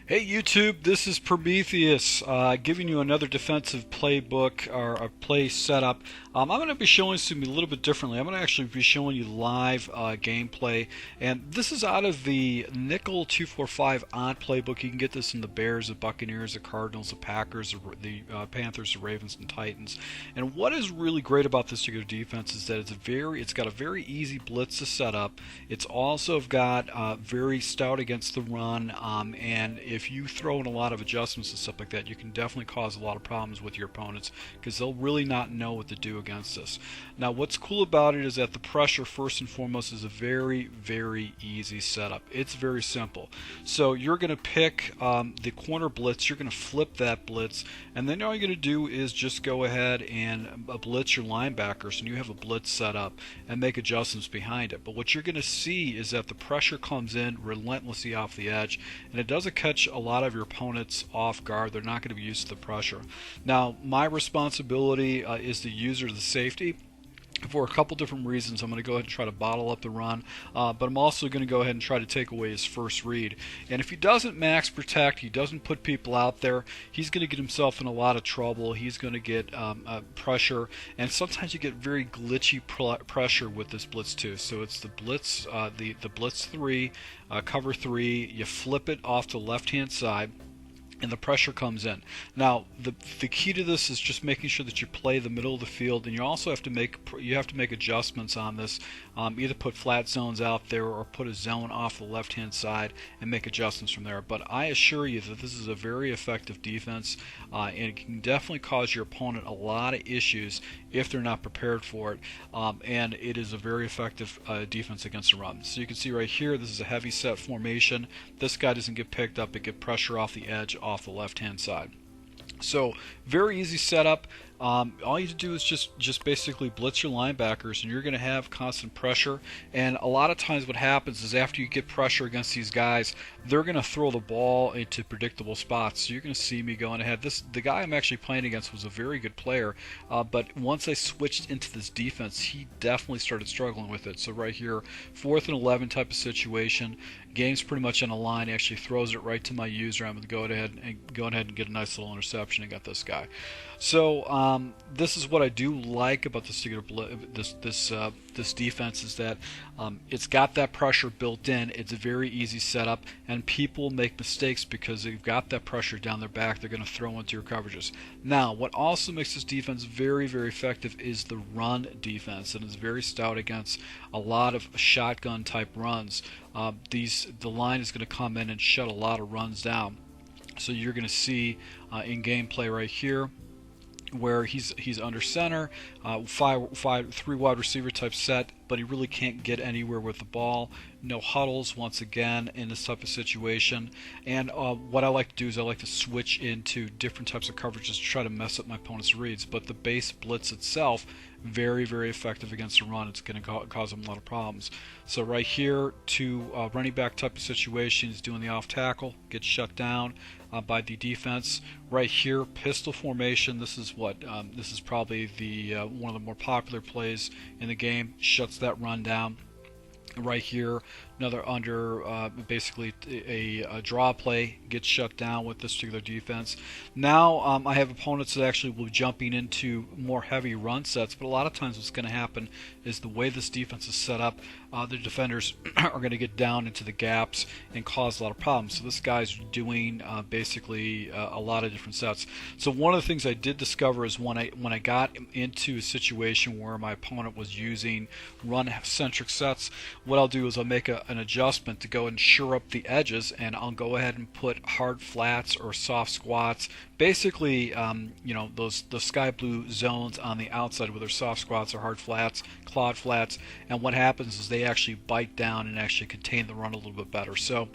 Hey YouTube, this is Prometheus, giving you another defensive playbook or a play setup. I'm going to be showing this to you a little bit differently. I'm going to actually be showing you live gameplay, and this is out of the Nickel 245 odd playbook. You can get this in the Bears, the Buccaneers, the Cardinals, the Packers, the Panthers, the Ravens, and Titans. And what is really great about this particular defense is that it's got a very easy blitz to set up. It's also got very stout against the run, and if you throw in a lot of adjustments and stuff like that, you can definitely cause a lot of problems with your opponents because they'll really not know what to do against this. Now, what's cool about it is that the pressure, first and foremost, is a very, very easy setup. It's very simple. So you're going to pick the corner blitz, you're going to flip that blitz, and then all you're going to do is just go ahead and blitz your linebackers, and you have a blitz set up and make adjustments behind it. But what you're going to see is that the pressure comes in relentlessly off the edge, and it doesn't catch a lot of your opponents off guard. They're not going to be used to the pressure. Now, my responsibility is the user of the safety. For a couple different reasons, I'm going to go ahead and try to bottle up the run, but I'm also going to go ahead and try to take away his first read. And if he doesn't max protect, he doesn't put people out there, he's going to get himself in a lot of trouble. He's going to get pressure, and sometimes you get very glitchy pressure with this blitz too. So it's the blitz, the blitz 3, cover 3. You flip it off to the left-hand side, and the pressure comes in. Now, the key to this is just making sure that you play the middle of the field, and you also have to make adjustments on this. Either put flat zones out there or put a zone off the left-hand side and make adjustments from there. But I assure you that this is a very effective defense, and it can definitely cause your opponent a lot of issues if they're not prepared for it. And it is a very effective defense against the run. So you can see right here, this is a heavy set formation. This guy doesn't get picked up; it gets pressure off the edge, off the left-hand side. So very easy setup. All you have to do is just basically blitz your linebackers, and you're going to have constant pressure. And a lot of times what happens is after you get pressure against these guys, they're going to throw the ball into predictable spots. So you're going to see me going ahead. The guy I'm actually playing against was a very good player, but once I switched into this defense, he definitely started struggling with it. So right here, 4th and 11 type of situation. Game's pretty much on a line. He actually throws it right to my user. I'm going to go ahead and get a nice little interception and got this guy. So this is what I do like about this defense is that it's got that pressure built in. It's a very easy setup, and people make mistakes because they've got that pressure down their back. They're going to throw into your coverages. Now, what also makes this defense very, very effective is the run defense, and it's very stout against a lot of shotgun type runs. The line is going to come in and shut a lot of runs down. So you're going to see in gameplay right here, where he's under center, 3 wide receiver type set, but he really can't get anywhere with the ball. No huddles once again in this type of situation. And what I like to do is I like to switch into different types of coverages to try to mess up my opponent's reads. But the base blitz itself, very, very effective against the run. It's going to cause him a lot of problems. So right here, to running back type of situation, he's doing the off tackle, gets shut down by the defense. Right here, pistol formation. This is this is probably the one of the more popular plays in the game. Shuts that run down. Right here, another under basically a draw play gets shut down with this particular defense. Now I have opponents that actually will be jumping into more heavy run sets, but a lot of times what's going to happen is the way this defense is set up, the defenders are going to get down into the gaps and cause a lot of problems. So this guy's doing basically a lot of different sets. So one of the things I did discover is when I got into a situation where my opponent was using run-centric sets, what I'll do is I'll make an adjustment to go and shore up the edges, and I'll go ahead and put hard flats or soft squats. Basically, you know, those sky blue zones on the outside, whether soft squats or hard flats, clawed flats, and what happens is they actually bite down and actually contain the run a little bit better. So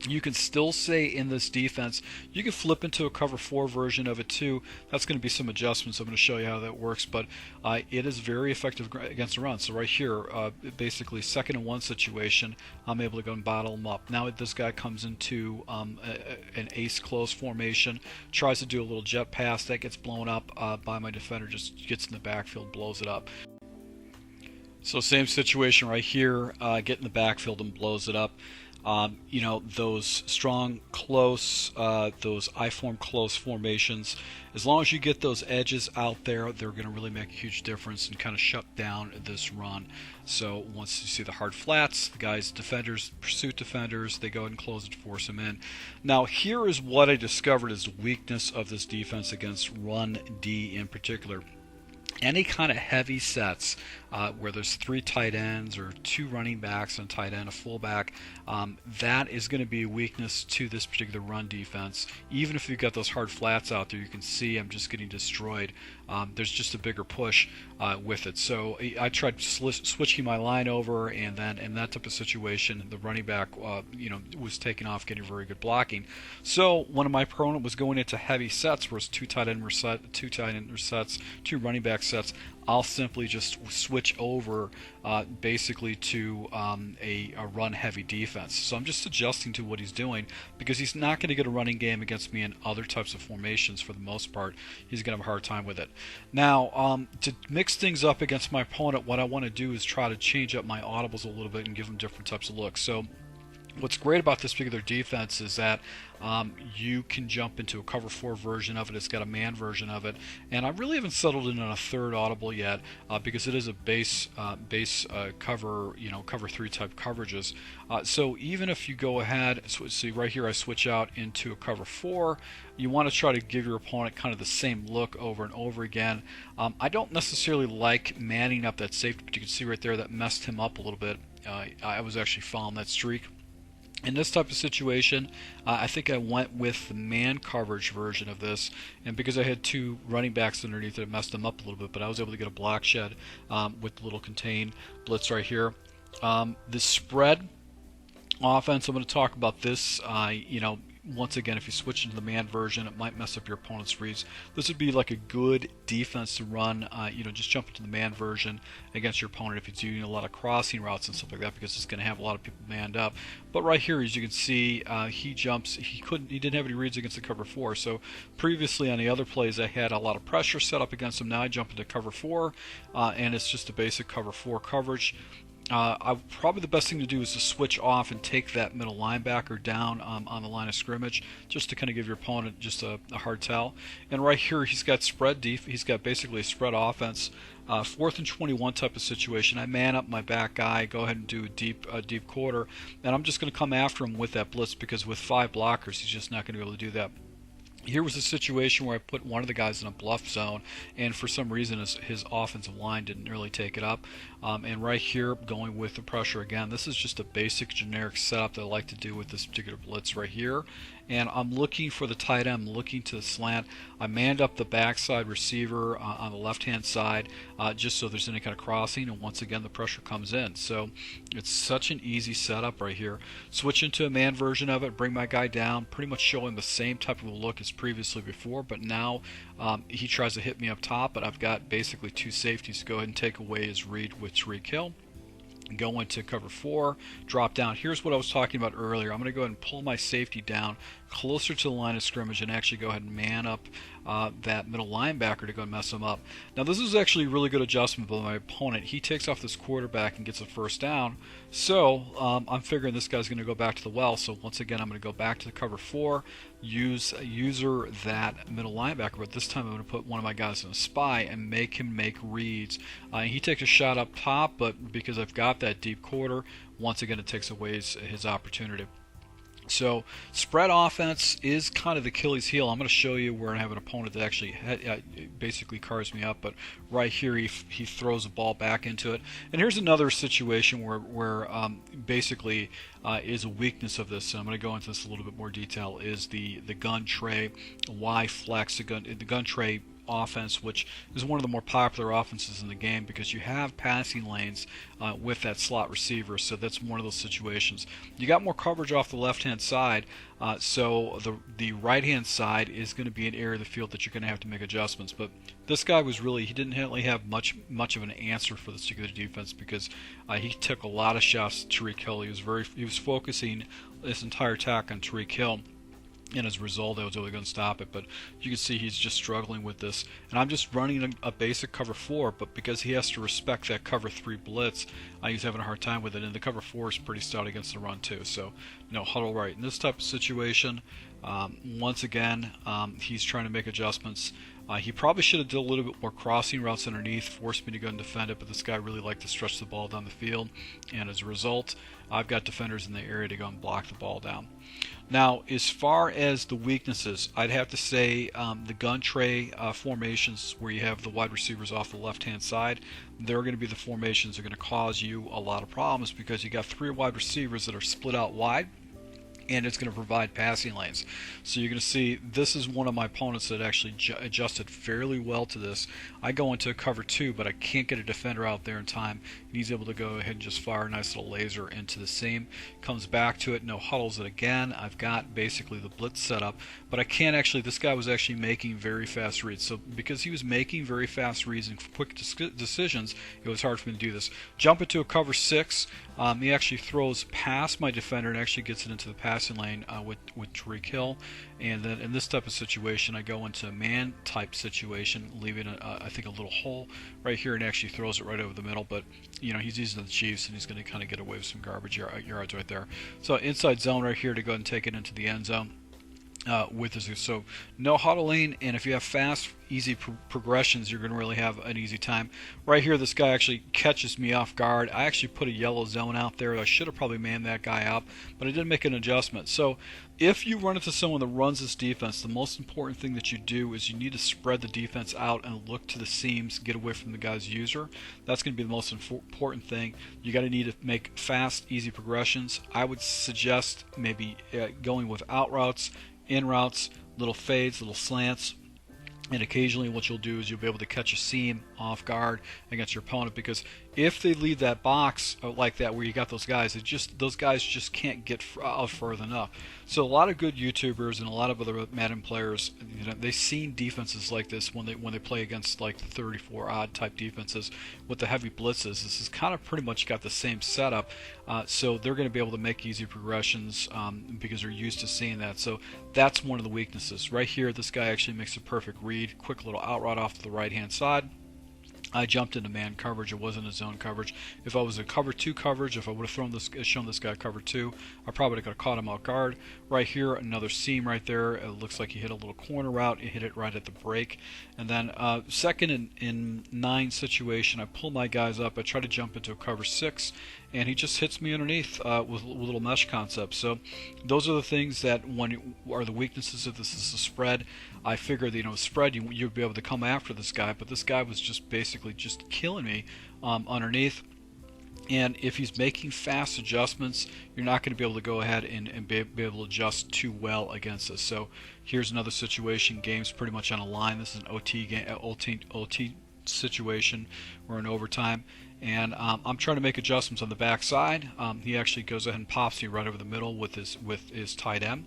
you can still say in this defense, you can flip into a cover 4 version of it too. That's going to be some adjustments. I'm going to show you how that works, but it is very effective against the run. So right here, basically 2nd and 1 situation, I'm able to go and bottle him up. Now this guy comes into an ace close formation, tries to do a little jet pass, that gets blown up by my defender, just gets in the backfield, blows it up. So same situation right here, get in the backfield and blows it up. You know, those strong, close, those I-form close formations. As long as you get those edges out there, they're going to really make a huge difference and kind of shut down this run. So once you see the hard flats, the guys, defenders, pursuit defenders, they go ahead and close it to force them in. Now here is what I discovered is the weakness of this defense against run D in particular. Any kind of heavy sets where there's 3 tight ends or 2 running backs and a tight end, a fullback, that is going to be a weakness to this particular run defense. Even if you've got those hard flats out there, you can see I'm just getting destroyed. There's just a bigger push with it. So I tried switching my line over, and then in that type of situation, the running back was taking off, getting very good blocking. So when my opponent was going into heavy sets, where it's 2 tight end sets, 2 running back sets, I'll simply just switch over basically to a run-heavy defense. So I'm just adjusting to what he's doing, because he's not going to get a running game against me in other types of formations for the most part. He's going to have a hard time with it. Now, to mix things up against my opponent, what I want to do is try to change up my audibles a little bit and give him different types of looks. So what's great about this particular defense is that you can jump into a cover 4 version of it. It's got a man version of it, and I really haven't settled in on a third audible yet because it is a base cover, cover 3 type coverages. So even if you go ahead, see right here, I switch out into a cover 4. You want to try to give your opponent kind of the same look over and over again. I don't necessarily like manning up that safety, but you can see right there that messed him up a little bit. I was actually following that streak. In this type of situation, I think I went with the man coverage version of this, and because I had 2 running backs underneath it, it messed them up a little bit, but I was able to get a block shed with the little contain blitz right here. The spread offense, I'm going to talk about this, once again, if you switch into the man version, it might mess up your opponent's reads. This would be like a good defense to run, just jump into the man version against your opponent if you're doing a lot of crossing routes and stuff like that, because it's going to have a lot of people manned up. But right here, as you can see, he jumps. He didn't have any reads against the cover 4. So previously on the other plays, I had a lot of pressure set up against him. Now I jump into cover 4, and it's just a basic cover 4 coverage. Probably the best thing to do is to switch off and take that middle linebacker down on the line of scrimmage, just to kind of give your opponent just a hard tell. And right here, he's got spread he's got basically a spread offense. 4th and 21 type of situation. I man up my back guy, go ahead and do a deep quarter, and I'm just going to come after him with that blitz, because with 5 blockers, he's just not going to be able to do that. Here was a situation where I put one of the guys in a bluff zone, and for some reason his offensive line didn't really take it up. And right here, going with the pressure again. This is just a basic generic setup that I like to do with this particular blitz right here. And I'm looking for the tight end, I'm looking to the slant. I manned up the backside receiver on the left-hand side just so there's any kind of crossing, and once again the pressure comes in. So it's such an easy setup right here. Switch into a man version of it, bring my guy down, pretty much show him the same type of a look as previously before, but now he tries to hit me up top, but I've got basically 2 safeties to go ahead and take away his read with Tariq Hill. Go into cover 4, drop down. Here's what I was talking about earlier. I'm going to go ahead and pull my safety down closer to the line of scrimmage and actually go ahead and man up that middle linebacker to go and mess him up. Now this is actually a really good adjustment by my opponent. He takes off this quarterback and gets a first down. So I'm figuring this guy's going to go back to the well. So once again, I'm going to go back to the cover 4, user that middle linebacker, but this time I'm going to put one of my guys in a spy and make him make reads. He takes a shot up top, but because I've got that deep quarter, once again it takes away his opportunity. So spread offense is kind of the Achilles heel. I'm going to show you where I have an opponent that actually basically cars me up, but right here he throws the ball back into it. And here's another situation where basically is a weakness of this, and I'm going to go into this a little bit more detail, is the gun tray, Y flex, the gun tray offense, which is one of the more popular offenses in the game because you have passing lanes with that slot receiver. So that's one of those situations. You got more coverage off the left-hand side, so the right-hand side is going to be an area of the field that you're going to have to make adjustments. But this guy was he didn't really have much of an answer for this particular defense because he took a lot of shots at Tariq Hill. He was focusing this entire attack on Tariq Hill. and as a result I was able to go and stop it. But you can see he's just struggling with this, and I'm just running a basic cover 4, but because he has to respect that cover 3 blitz, he's having a hard time with it, and the cover 4 is pretty stout against the run too. So no huddle right in this type of situation. Once again, he's trying to make adjustments. He probably should have did a little bit more crossing routes underneath, forced me to go and defend it, but this guy really liked to stretch the ball down the field, and as a result I've got defenders in the area to go and block the ball down. Now, as far as the weaknesses, I'd have to say the gun tray formations where you have the wide receivers off the left-hand side, they're going to be the formations that are going to cause you a lot of problems, because you got 3 wide receivers that are split out wide, and it's going to provide passing lanes. So you're going to see this is one of my opponents that actually adjusted fairly well to this. I go into cover 2, but I can't get a defender out there in time, and he's able to go ahead and just fire a nice little laser into the seam. Comes back to it, no huddles it again. I've got basically the blitz set up, but I can't actually, this guy was actually making very fast reads. So because he was making very fast reads and quick decisions, it was hard for me to do this. Jump into a cover 6. He actually throws past my defender and actually gets it into the passing lane with Tariq Hill. And then in this type of situation, I go into a man type situation, leaving I think a little hole right here, and actually throws it right over the middle. But you know, he's using the Chiefs, and he's going to kind of get away with some garbage yards right there. So inside zone right here to go ahead and take it into the end zone. With this, so no huddling, and if you have fast, easy progressions, you're going to really have an easy time. Right here, this guy actually catches me off guard. I actually put a yellow zone out there. I should have probably manned that guy up, but I did make an adjustment. So if you run into someone that runs this defense, the most important thing that you do is you need to spread the defense out and look to the seams, get away from the guy's user. That's going to be the most important thing. You got to need to make fast, easy progressions. I would suggest maybe going with out routes, in routes, little fades, little slants, and occasionally what you'll do is you'll be able to catch a seam off guard against your opponent, because if they leave that box like that where you got those guys, those guys just can't get out further enough. So a lot of good YouTubers and a lot of other Madden players, you know, they've seen defenses like this when they play against like the 34 odd type defenses with the heavy blitzes. This is kind of pretty much got the same setup, so they're going to be able to make easy progressions because they're used to seeing that. So that's one of the weaknesses. Right here, this guy actually makes a perfect read, quick little out route off to the right hand side. I jumped into man coverage. It wasn't a zone coverage. If I was a cover 2 coverage, if I would have shown this guy cover 2, I probably could have caught him out guard. Right here, another seam right there. It looks like he hit a little corner route. He hit it right at the break. And then second in 9 situation, I pull my guys up. I try to jump into a cover 6, and he just hits me underneath with little mesh concepts. So those are the things that are the weaknesses if this is a spread. I figured that, you know, spread, you'd be able to come after this guy, but this guy was just basically just killing me underneath. And if he's making fast adjustments, you're not going to be able to go ahead and be able to adjust too well against this. So here's another situation. Game's pretty much on a line. This is an OT situation. We're in overtime, and I'm trying to make adjustments on the backside. He actually goes ahead and pops me right over the middle with his tight end.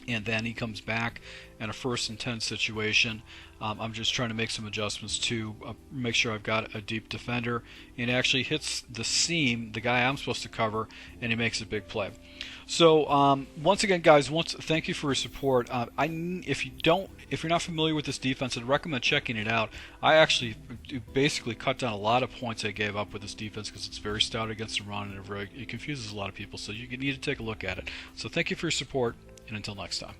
And then he comes back in a 1st and 10 situation. I'm just trying to make some adjustments to make sure I've got a deep defender, and actually hits the seam, the guy I'm supposed to cover, and he makes a big play. So once again, guys, thank you for your support. If you're not familiar with this defense, I'd recommend checking it out. I actually basically cut down a lot of points I gave up with this defense because it's very stout against the run, and it confuses a lot of people. So you need to take a look at it. So thank you for your support, and until next time.